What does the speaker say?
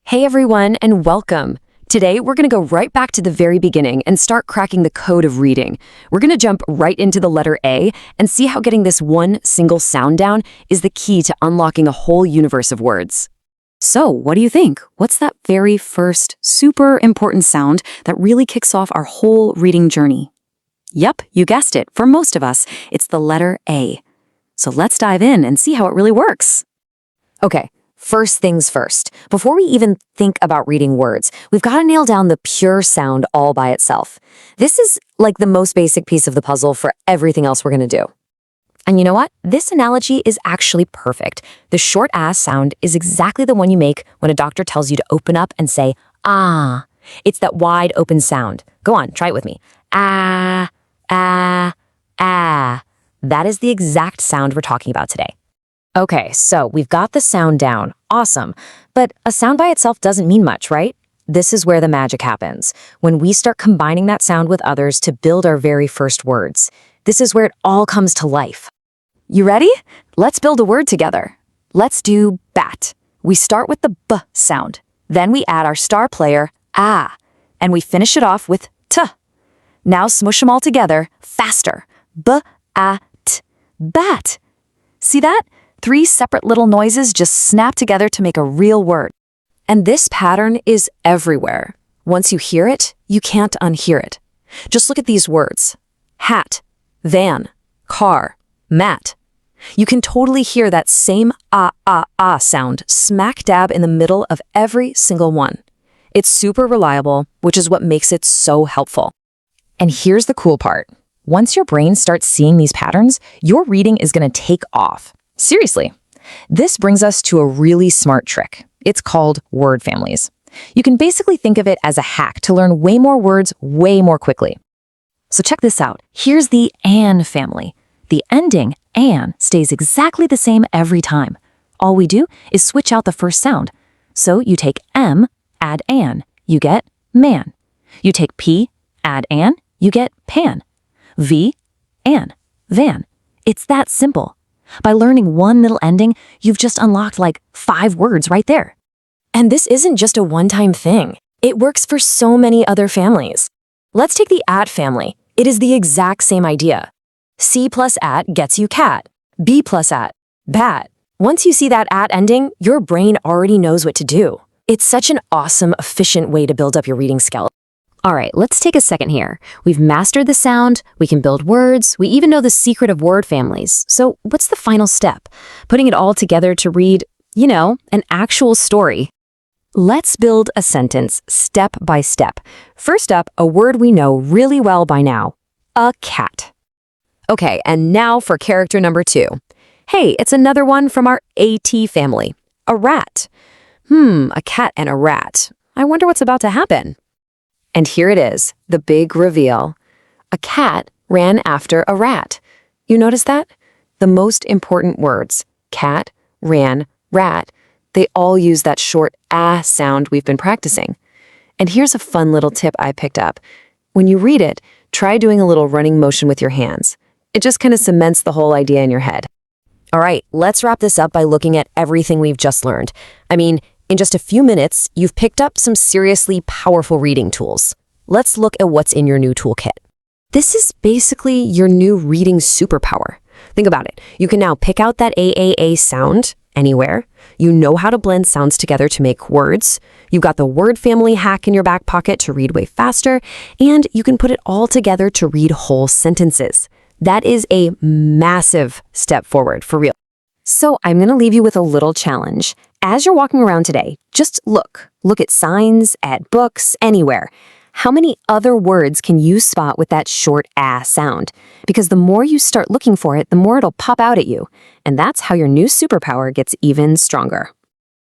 Hey everyone, and welcome. Today, we're going to go right back to the very beginning and start cracking the code of reading. We're going to jump right into the letter A and see how getting this one single sound down is the key to unlocking a whole universe of words. So, what do you think? What's that very first super important sound that really kicks off our whole reading journey? Yep, you guessed it. For most of us, it's the letter A. So let's dive in and see how it really works. Okay. First things first, before we even think about reading words, we've got to nail down the pure sound all by itself. This is like the most basic piece of the puzzle for everything else we're going to do. And you know what? This analogy is actually perfect. The short ass sound is exactly the one you make when a doctor tells you to open up and say, ah. It's that wide open sound. Go on, try it with me. Ah, ah, ah. That is the exact sound we're talking about today. Okay, so we've got the sound down. Awesome. But a sound by itself doesn't mean much, right? This is where the magic happens, when we start combining that sound with others to build our very first words. This is where it all comes to life. You ready? Let's build a word together. Let's do bat. We start with the B sound. Then we add our star player, ah, and we finish it off with t. Now smush them all together, faster. B-a-t, bat. See that? 3 separate little noises just snap together to make a real word. And this pattern is everywhere. Once you hear it, you can't unhear it. Just look at these words. Hat, van, car, mat. You can totally hear that same ah sound smack dab in the middle of every single one. It's super reliable, which is what makes it so helpful. And here's the cool part. Once your brain starts seeing these patterns, your reading is going to take off. Seriously. This brings us to a really smart trick. It's called word families. You can basically think of it as a hack to learn way more words way more quickly. So check this out. Here's the an family. The ending an stays exactly the same every time. All we do is switch out the first sound. So you take m, add an, you get man. You take p, add an, you get pan. V, an, van. It's that simple. By learning one little ending, you've just unlocked like 5 words right there. And this isn't just a one-time thing. It works for so many other families. Let's take the at family. It is the exact same idea. C plus at gets you cat. B plus at, bat. Once you see that at ending, your brain already knows what to do. It's such an awesome, efficient way to build up your reading skill. All right, let's take a second here. We've mastered the sound, we can build words, we even know the secret of word families. So what's the final step? Putting it all together to read, an actual story. Let's build a sentence step by step. First up, a word we know really well by now. A cat. Okay, and now for character number 2. Hey, it's another one from our AT family. A rat. A cat and a rat. I wonder what's about to happen. And here it is, the big reveal. A cat ran after a rat. You notice that? The most important words, cat, ran, rat, they all use that short ah sound we've been practicing. And here's a fun little tip I picked up. When you read it, try doing a little running motion with your hands. It just kind of cements the whole idea in your head. All right, let's wrap this up by looking at everything we've just learned. In just a few minutes, you've picked up some seriously powerful reading tools. Let's look at what's in your new toolkit. This is basically your new reading superpower. Think about it. You can now pick out that AAA sound anywhere. You know how to blend sounds together to make words. You've got the word family hack in your back pocket to read way faster, and you can put it all together to read whole sentences. That is a massive step forward, for real. So I'm going to leave you with a little challenge. As you're walking around today, just look at signs, at books, anywhere. How many other words can you spot with that short ah sound? Because the more you start looking for it, the more it'll pop out at you. And that's how your new superpower gets even stronger.